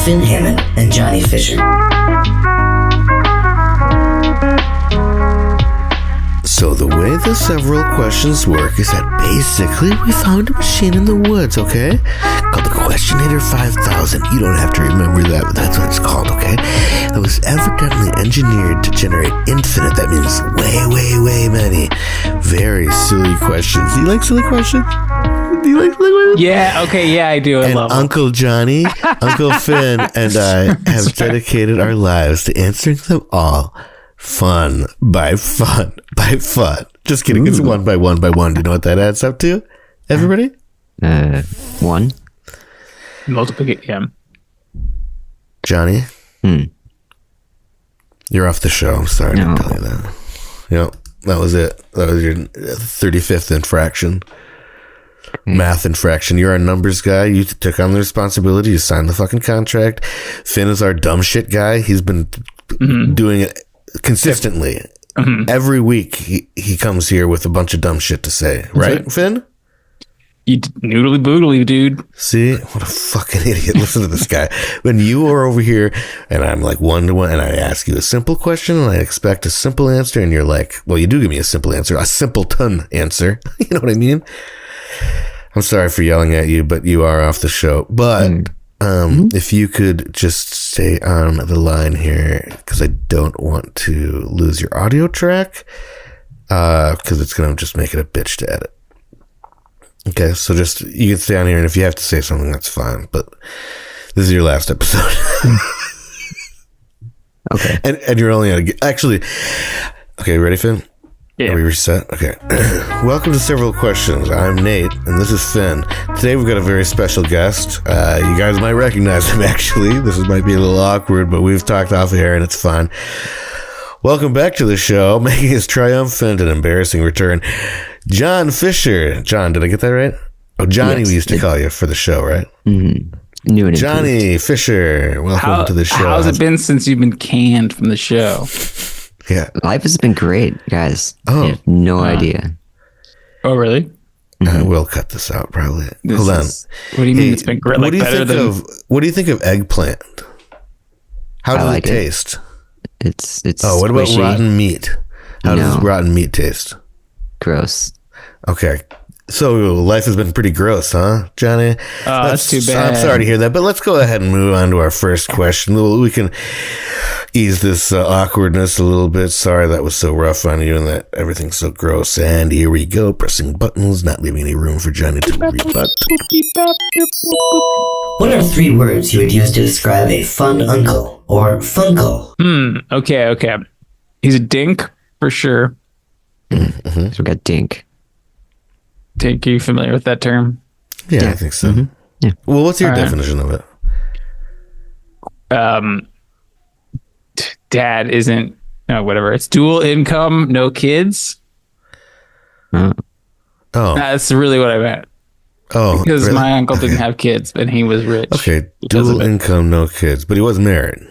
Finn Hammond and Johnny Fisher. So the way the several questions work is that basically we found a machine in the woods, okay? Called the Questionator 5000. You don't have to remember that, but that's what it's called, okay? It was evidently engineered to generate infinite. That means way many very silly questions. Do you like silly questions? Do you like silly questions? Yeah, okay, yeah, I do. I love Uncle Johnny, Uncle Finn, and I have dedicated our lives to answering them all. Fun by fun. Just kidding. Ooh. It's one by one. Do you know what that adds up to? Everybody? 1. Multiplicate, yeah. Johnny? You're off the show. I'm sorry to tell you that. Yep, that was it. That was your 35th infraction. Math infraction. You're our numbers guy. You took on the responsibility. You signed the fucking contract. Finn is our dumb shit guy. He's been doing it consistently. Every week he comes here with a bunch of dumb shit to say. Right, Finn? You noodly boodly, dude. See? What a fucking idiot. Listen to this guy. When you are over here and I'm like 1-to-1 and I ask you a simple question and I expect a simple answer and you're like, well, you do give me a simple answer, a simpleton answer. You know what I mean? I'm sorry for yelling at you, but you are off the show. But if you could just stay on the line here, because I don't want to lose your audio track, because it's going to just make it a bitch to edit. Okay, so just, you can stay on here, and if you have to say something, that's fine, but this is your last episode. Okay. And you're only actually, okay, ready, Finn? Yeah. Are we reset? Okay. Welcome to Several Questions. I'm Nate, and this is Finn. Today we've got a very special guest. You guys might recognize him, actually. This might be a little awkward, but we've talked off air, and it's fine. Welcome back to the show, making his triumphant and embarrassing return, John Fisher. John, did I get that right? Oh, Johnny, yes, we used to call you for the show, right? New and Johnny Fisher, welcome to the show. How's it been since you've been canned from the show? Yeah. Life has been great, guys. I have no idea. Oh, really? We'll cut this out, probably. Hold on. What do you mean it's been great? What do you think of eggplant? How does it taste? It's what about squishy. rotten meat? How does rotten meat taste? Gross. Okay. So life has been pretty gross, huh, Johnny? That's too bad. I'm sorry to hear that, but let's go ahead and move on to our first question. We can ease this awkwardness a little bit. Sorry that was so rough on you and that everything's so gross. And here we go, pressing buttons, not leaving any room for Johnny to rebut. What are 3 words you would use to describe a fun uncle or funkle? Okay. He's a dink, for sure. So we got dink. Dink, are you familiar with that term? Yeah, I think so. Yeah. Well, what's your definition of it? Dad isn't, whatever. It's dual income, no kids. That's really what I meant. Oh, because really? my uncle didn't have kids, and he was rich. Okay, dual income, no kids, but he was married.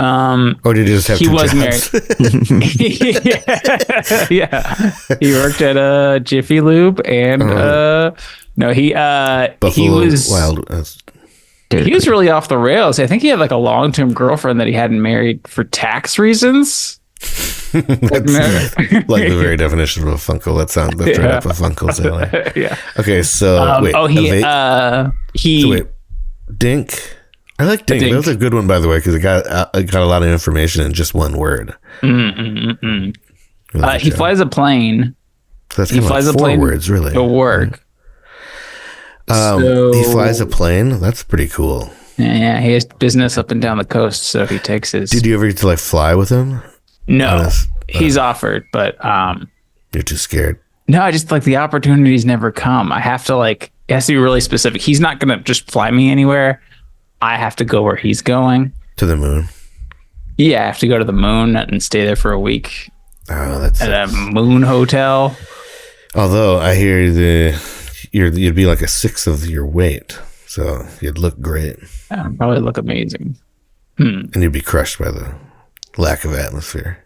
Or did he just have he two was jobs? Married. Yeah. He worked at a Jiffy Lube and he was Wild. He was really off the rails. I think he had like a long-term girlfriend that he hadn't married for tax reasons. That's like the very definition of a funkle. That's right up a funkle's alley. Yeah. Okay, so wait. Dink. I like Dink. That was a good one, by the way, because it got a lot of information in just one word. He flies a plane. So that's kind of like 4 words, really. To work. He flies a plane? That's pretty cool. Yeah, he has business up and down the coast, so he takes his... Did you ever get to fly with him? No. He's offered, but... You're too scared? No, I just the opportunities never come. I have to it has to be really specific. He's not going to just fly me anywhere. I have to go where he's going. To the moon? Yeah, I have to go to the moon and stay there for a week. Oh, that's... At a moon hotel. Although, I hear you'd be like a 1/6 of your weight. So, you'd look great. Yeah, probably look amazing. And you'd be crushed by the lack of atmosphere.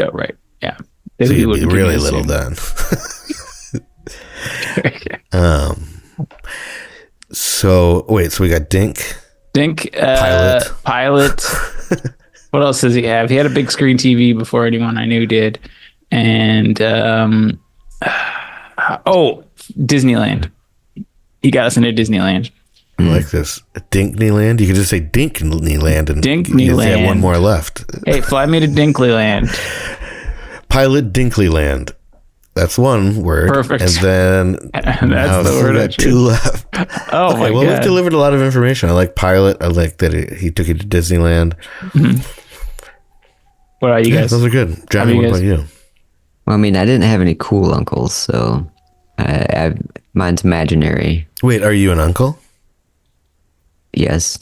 Oh, right. Yeah. So you'd be really little then. So we got Dink. Dink. Pilot. Pilot. What else does he have? He had a big screen TV before anyone I knew did. And, Disneyland. He got us into Disneyland. I like this. Dinkneyland. You could just say Dinkneyland and Dinkneyland. you have one more left. Hey, fly me to Dinkleyland. Pilot Dinkleyland. That's one word. Perfect. And then That's the word I got choose. two left. Oh, Okay, my well, God. we've delivered a lot of information. I like Pilot. I like that he took you to Disneyland. What are you Yeah, guys? those are good. Johnny, How what do you about you? Well, I mean, I didn't have any cool uncles, so mine's imaginary. Wait, are you an uncle? Yes.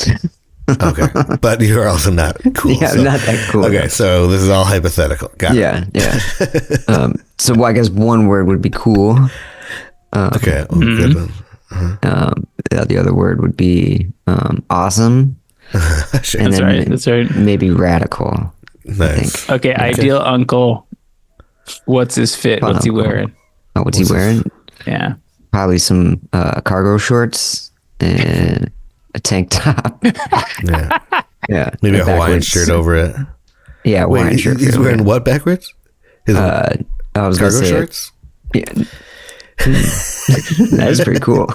Okay. But you're also not cool. Yeah, so- not that cool. Okay, so this is all hypothetical. Got it. Yeah. So well, I guess one word would be cool. Okay. Oh, good one. The other word would be awesome. Sure. And That's right. maybe radical. Nice. Okay, ideal uncle. What's his fit? Fun What's he uncle. wearing? Oh, what's he wearing? Yeah. Probably some cargo shorts and a tank top. Yeah. Yeah. Maybe a Hawaiian backwards. shirt over it. Yeah, Hawaiian Wait, shirt. he's wearing what backwards? His I was gonna cargo say shorts? Yeah. That is pretty cool.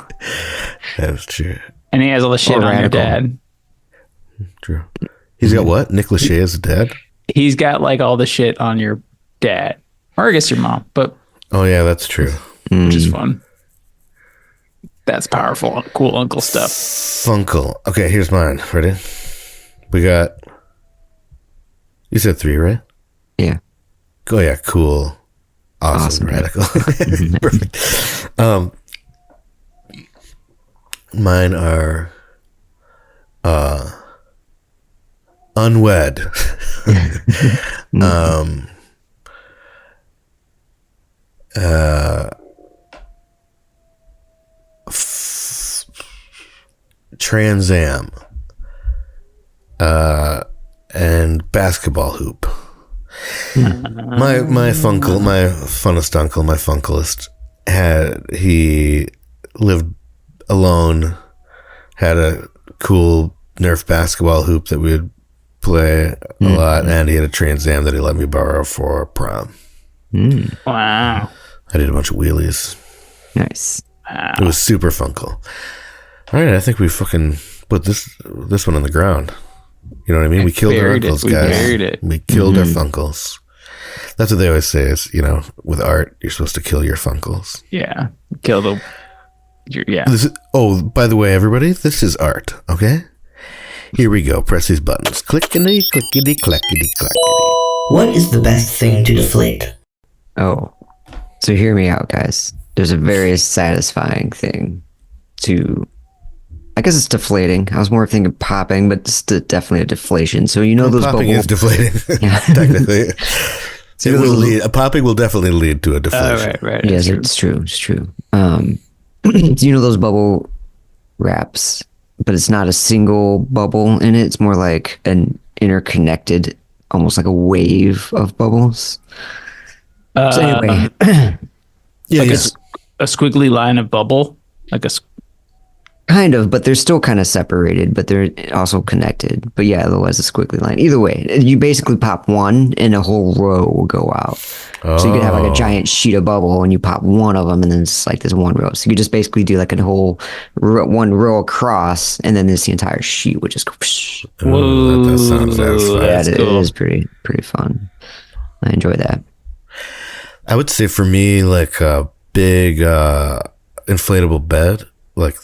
That's true. And he has all the shit Or on your radical. dad. True. He's got what? Nick Lachey is dead? He's got like all the shit on your dad. Or I guess your mom, but Oh, yeah, that's true. which is fun. That's powerful, cool uncle stuff. Funkle. Okay, here's mine. Ready? We got... You said 3, right? Yeah. Oh, yeah, cool. Awesome. Radical. Perfect. Mine are... unwed. Trans Am. And basketball hoop. My funkle, my funnest uncle, my funklest, he lived alone, had a cool Nerf basketball hoop that we would play a lot, and he had a Trans Am that he let me borrow for prom. Wow. I did a bunch of wheelies. Nice. It was super funkle. All right, I think we fucking put this one on the ground. You know what I mean? We killed our Buried it. uncles, We guys. buried it. We killed our funkles. That's what they always say is, with art, you're supposed to kill your funkles. Yeah. Kill the. Yeah. By the way, everybody, this is art, okay? Here we go. Press these buttons. Clickety, clickety, clackety, clackety. What is the best thing to deflate? Oh, so hear me out, guys. There's a very satisfying thing to. I guess it's deflating. I was more thinking popping, but it's definitely a deflation. So those Popping bubbles. is deflating, technically. Popping will definitely lead to a deflation. Right. Yes, That's true. it's true. Those bubble wraps, but it's not a single bubble in it. It's more like an interconnected, almost like a wave of bubbles. So anyway, Yeah, Like yes. a squiggly line of bubble. Like a. kind of, but they're still kind of separated, but they're also connected. But yeah, otherwise a squiggly line. Either way, you basically pop one and a whole row will go out. So you could have like a giant sheet of bubble and you pop one of them and then it's like this one row. So you just basically do like a whole one row across and then this the entire sheet would just go. That does sound satisfying. Yeah, That's it cool. is pretty fun. I enjoy that. I would say for me, like a big inflatable bed, like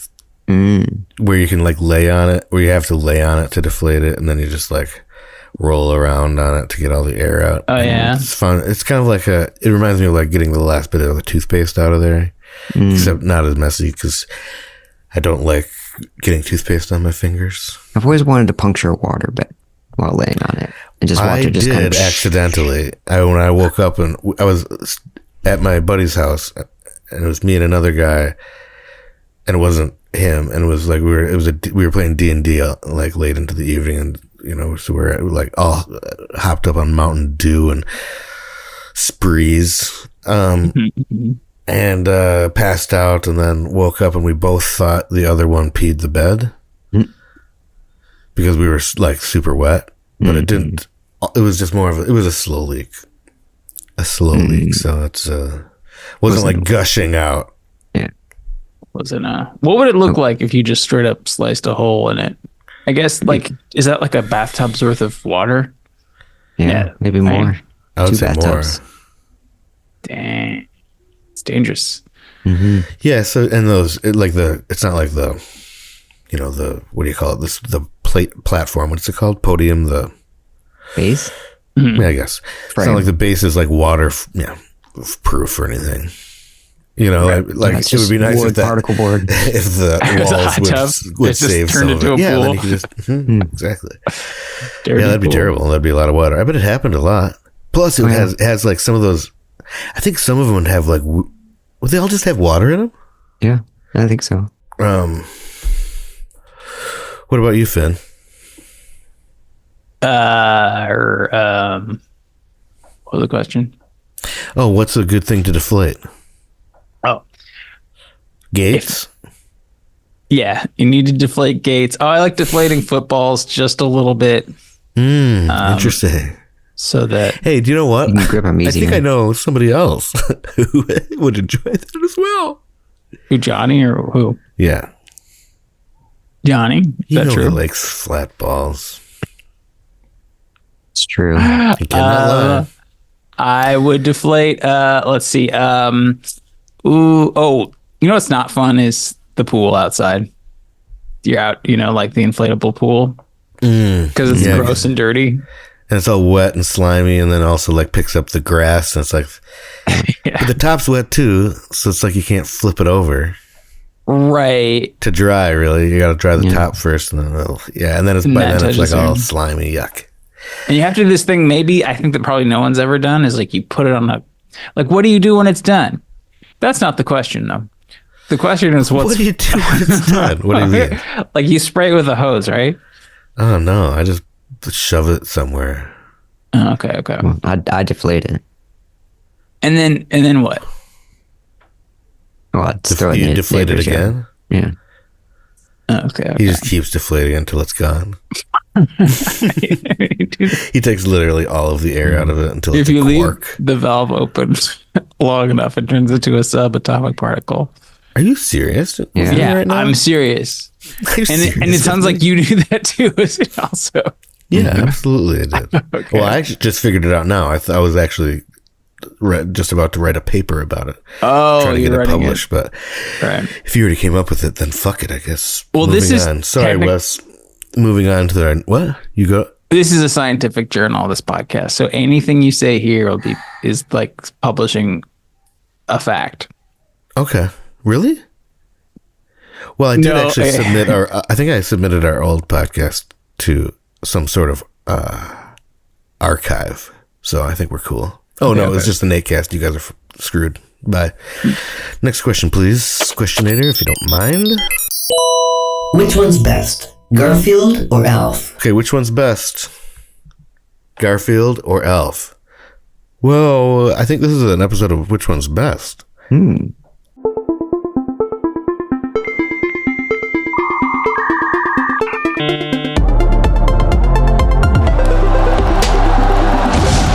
where you can like lay on it, where you have to lay on it to deflate it, and then you just like roll around on it to get all the air out. Oh, yeah. It's fun. It's kind of like it reminds me of like getting the last bit of the toothpaste out of there, except not as messy because I don't like getting toothpaste on my fingers. I've always wanted to puncture a water bed while laying on it and just watch I it just did kind of accidentally. When I woke up and I was at my buddy's house, and it was me and another guy, and it wasn't him, and it was like we were playing D&D like late into the evening, and so we're like all hopped up on Mountain Dew and sprees, and passed out, and then woke up, and we both thought the other one peed the bed. because we were like super wet, but it didn't. It was just more of it was a slow leak. So it's wasn't like gushing out. Yeah. Wasn't what would it look like if you just straight up sliced a hole in it? I guess like is that like a bathtub's worth of water? Yeah, maybe more. I would 2 say bathtubs. more. Dang, it's dangerous. Yeah. So and those it's not like the, you know, the what do you call it? The platform. What's it called? Podium. The Base? Yeah, I guess it's not like the base is like water. Proof or anything. You know, like it would be nice if that particle board. if the walls would save some of it. Yeah, then you could just exactly. That'd be terrible. That'd be a lot of water. I bet it happened a lot. Plus, it has like some of those. I think some of them would have like. Would they all just have water in them? Yeah, I think so. What about you, Finn? What was the question? Oh, what's a good thing to deflate? Oh, gates. Yeah, you need to deflate gates. Oh, I like deflating footballs just a little bit. Interesting. So that hey, do you know what? You can grip them I easier. think I know somebody else who would enjoy that as well. who, Johnny or who? Yeah, Johnny. Is you that know true? he likes flat balls. It's true. He cannot lie. I would deflate. Let's see. You know what's not fun is the pool outside. You're out, you know, like the inflatable pool because it's gross and dirty. And it's all wet and slimy, and then also like picks up the grass, and it's like, but the top's wet too, so it's like you can't flip it over. Right. To dry, really, you got to dry the top first, and then and then it's by then it's like all slimy, yuck. And you have to do this thing. Maybe I think that probably no one's ever done is like you put it on a, like what do you do when it's done? That's not the question though. The question is what do you do when it's done? What do you mean? Like you spray it with a hose, right? Oh no, I just shove it somewhere. Oh, okay. Well, I deflate it. And then what? Well, I'd throw it in You the deflate it neighbor's yard. again? Yeah. Okay. He just keeps deflating until it's gone. He takes literally all of the air out of it until If it's you a leave quark. the valve open long enough, it turns into a subatomic particle. Are you serious? Yeah, Right now? I'm serious. Are you serious And it sounds with like me? you do that too. Also, Yeah, absolutely I did. Okay. Well, I actually just figured it out now. I was actually just about to write a paper about it. oh, Trying to you're get it writing published, but Right. if you already came up with it, then fuck it, I guess. Well, this is on. Sorry, technic- Wes. Moving on to the what? You go. This is a scientific journal. This podcast, so anything you say here is like publishing a fact. Okay. Really? Well, I did No, actually submit I think I submitted our old podcast to some sort of archive. So I think we're cool. Oh, no, it was just the Natecast. You guys are screwed. Bye. Next question, please. Questionator, if you don't mind. Which one's best, Garfield or ALF? Okay, which one's best? Garfield or ALF? Well, I think this is an episode of Which One's Best.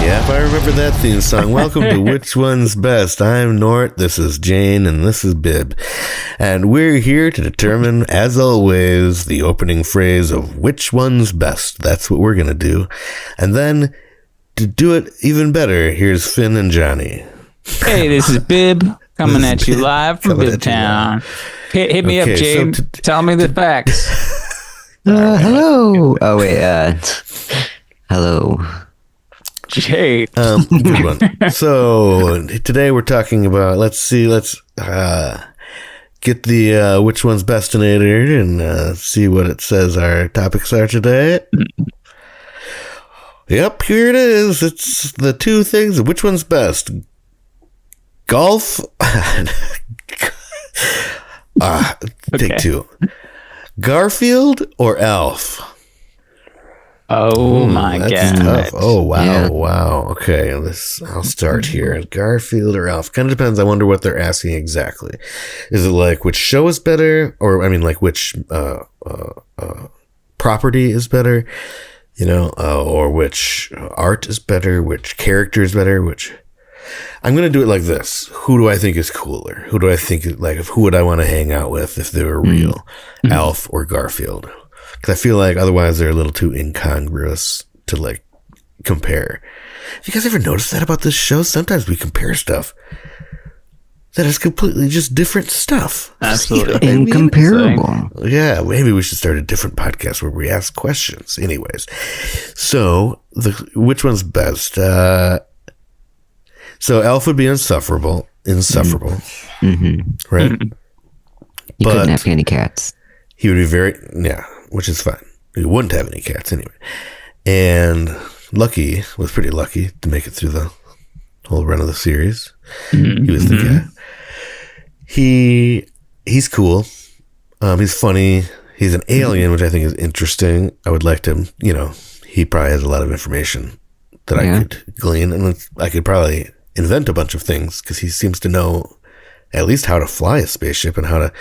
Yeah, if I remember that theme song. Welcome to Which One's Best. I'm Nort, this is Jane, and this is Bib. And we're here to determine, as always, the opening phrase of which one's best. That's what we're going to do. And then, to do it even better, here's Finn and Johnny. Hey, this is Bib coming at you live from Coming at you Bibtown. Hit me Okay, up, Jane. so Tell me the facts. Hello. Oh wait. Hello. Jane. Good one. So, today we're talking about, let's get the which one's bestinator and see what it says our topics are today. Yep, here it is. It's the two things. Which one's best? Golf. Take two. Garfield or ALF? Oh my That's god. tough. Oh wow, Yeah. wow. Okay, I'll start here. Garfield or ALF? Kind of depends. I wonder what they're asking exactly. Is it like which show is better, or I mean, like which property is better, or which art is better, which character is better, which... I'm going to do it like this. Who do I think is cooler? Who do I think, who would I want to hang out with if they were real? Alf or Garfield? Because I feel like otherwise they're a little too incongruous to, compare. Have you guys ever noticed that about this show? Sometimes we compare stuff that is completely just different stuff. Absolutely. Incomparable. Yeah, maybe we should start a different podcast where we ask questions. Anyways, so which one's best? So Alf would be insufferable, Mm-hmm. right? He couldn't have any cats. He would be which is fine. He wouldn't have any cats anyway. And Lucky was pretty lucky to make it through the whole run of the series. Mm-hmm. He was the guy. He's cool. He's funny. He's an alien, which I think is interesting. I would like to, he probably has a lot of information that I could glean, and I could probably invent a bunch of things because he seems to know at least how to fly a spaceship and how to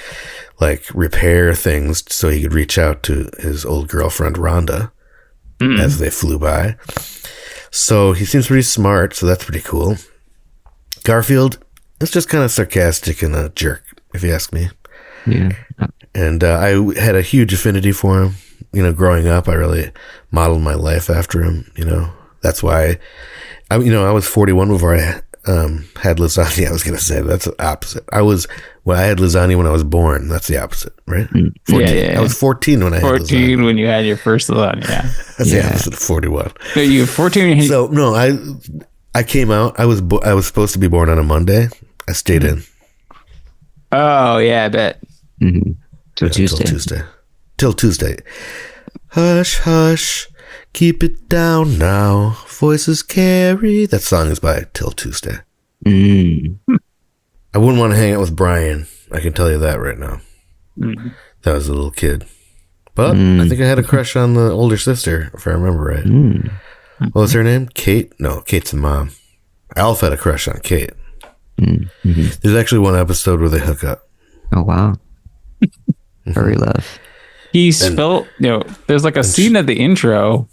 repair things so he could reach out to his old girlfriend Rhonda as they flew by. So he seems pretty smart, so that's pretty cool. Garfield is just kind of sarcastic and a jerk, if you ask me. Yeah. And I had a huge affinity for him. Growing up, I really modeled my life after him. That's why, I was 41 before I had lasagna. I was going to say that's the opposite. I had lasagna when I was born. That's the opposite, right? 14. Yeah. I was 14 when I had lasagna. 14 when you had your first lasagna. Yeah. That's the opposite of 41. So you were 14. So no, I came out. I was supposed to be born on a Monday. I stayed in. Oh yeah, I bet. Mm-hmm. Till Tuesday. Hush, hush. Keep it down now. Voices carry. That song is by Till Tuesday. I wouldn't want to hang out with Brian. I can tell you that right now. That was a little kid. But I think I had a crush on the older sister, if I remember right. What was her name? Kate? No, Kate's the mom. Alf had a crush on Kate. There's actually one episode where they hook up. Oh, wow. Furry love. There's a scene at the intro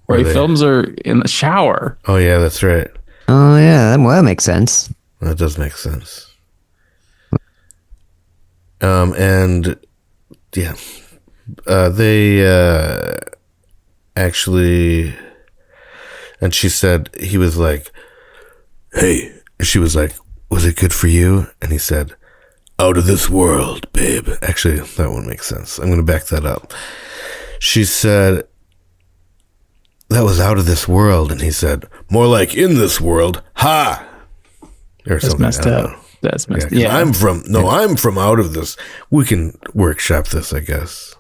where he films her in the shower. Oh, yeah, that's right. Oh, yeah. Well, that makes sense. That does make sense. And yeah, they actually, and she said, he was like, hey, she was like, was it good for you? And he said, out of this world, babe. Actually, that one makes sense. I'm going to back that up. She said, that was out of this world. And he said, more like in this world. Ha! Or That's something. messed up. That's messed up. Yeah. I'm from out of this. We can workshop this, I guess.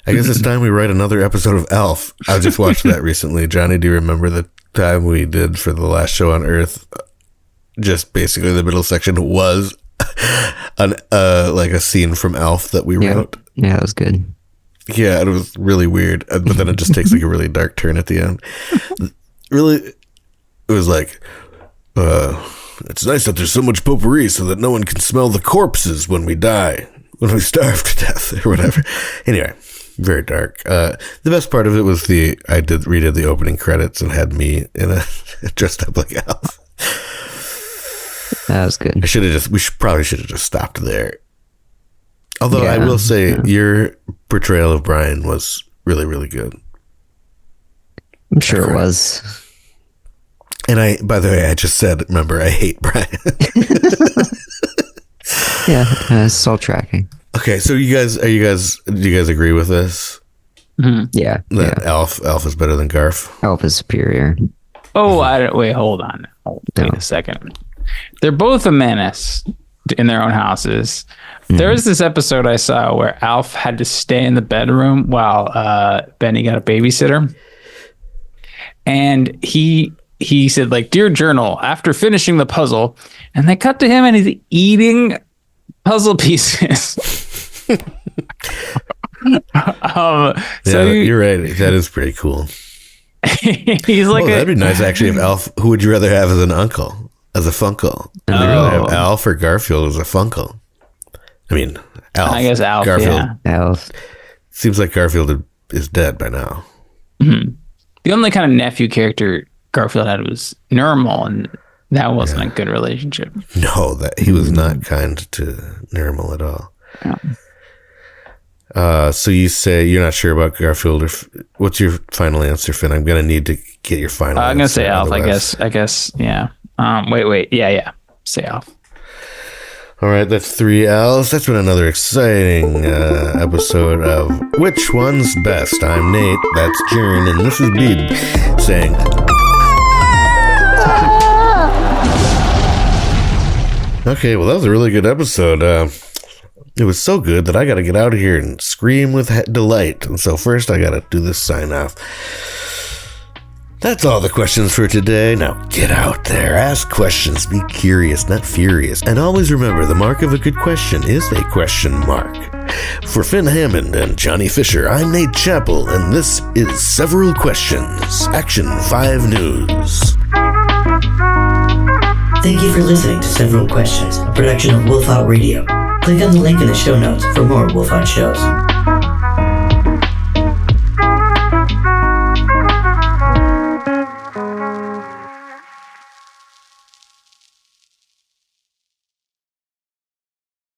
I guess it's time we write another episode of ALF. I just watched that recently. Johnny, do you remember the time we did for the last show on Earth? Just basically the middle section was a scene from ALF that we wrote. Yeah, that was good. Yeah, it was really weird, but then it just takes a really dark turn at the end. Really, it was like, it's nice that there's so much potpourri so that no one can smell the corpses when we die, when we starve to death, or whatever. Anyway, very dark. The best part of it was I redid the opening credits and had me in a dressed up like Alf. That was good. We probably should have just stopped there. Although I will say your portrayal of Brian was really, really good. I'm sure it was. And by the way, I just said, remember, I hate Brian. Yeah, soul tracking. Okay, so do you guys agree with this? Mm-hmm. Yeah. That Alf is better than Garf? Alf is superior. Oh, wait, hold on. Wait a second. They're both a menace in their own houses. There was this episode I saw where Alf had to stay in the bedroom while Benny got a babysitter. And he said, like, dear journal, after finishing the puzzle, and they cut to him and he's eating puzzle pieces. You're right. That is pretty cool. He's like, that'd be nice actually. If Alf, who would you rather have as an uncle, as a funkle? Would you rather have Alf or Garfield as a funkle? I mean, Alf. I guess Alf. Garfield. Yeah. Alf. Seems like Garfield is dead by now. Mm-hmm. The only kind of nephew character Garfield had was Normal, and that wasn't a good relationship. No, that he was not kind to Normal at all. Yeah. So you say you're not sure about Garfield. What's your final answer, Finn? I'm going to need to get your final answer. I'm going to say Alf, I guess, yeah. Wait. Yeah. Say Alf. All right, that's 3 L's. That's been another exciting episode of Which One's Best? I'm Nate, that's Jern, and this is Bede saying... Okay, well, that was a really good episode. It was so good that I got to get out of here and scream with delight. And so first, I got to do this sign off. That's all the questions for today. Now get out there, ask questions, be curious, not furious. And always remember, the mark of a good question is a question mark. For Finn Hammond and Johnny Fisher, I'm Nate Chappell, and this is Several Questions, Action 5 News. Thank you for listening to Several Questions, a production of Wolfout Radio. Click on the link in the show notes for more Wolfout shows.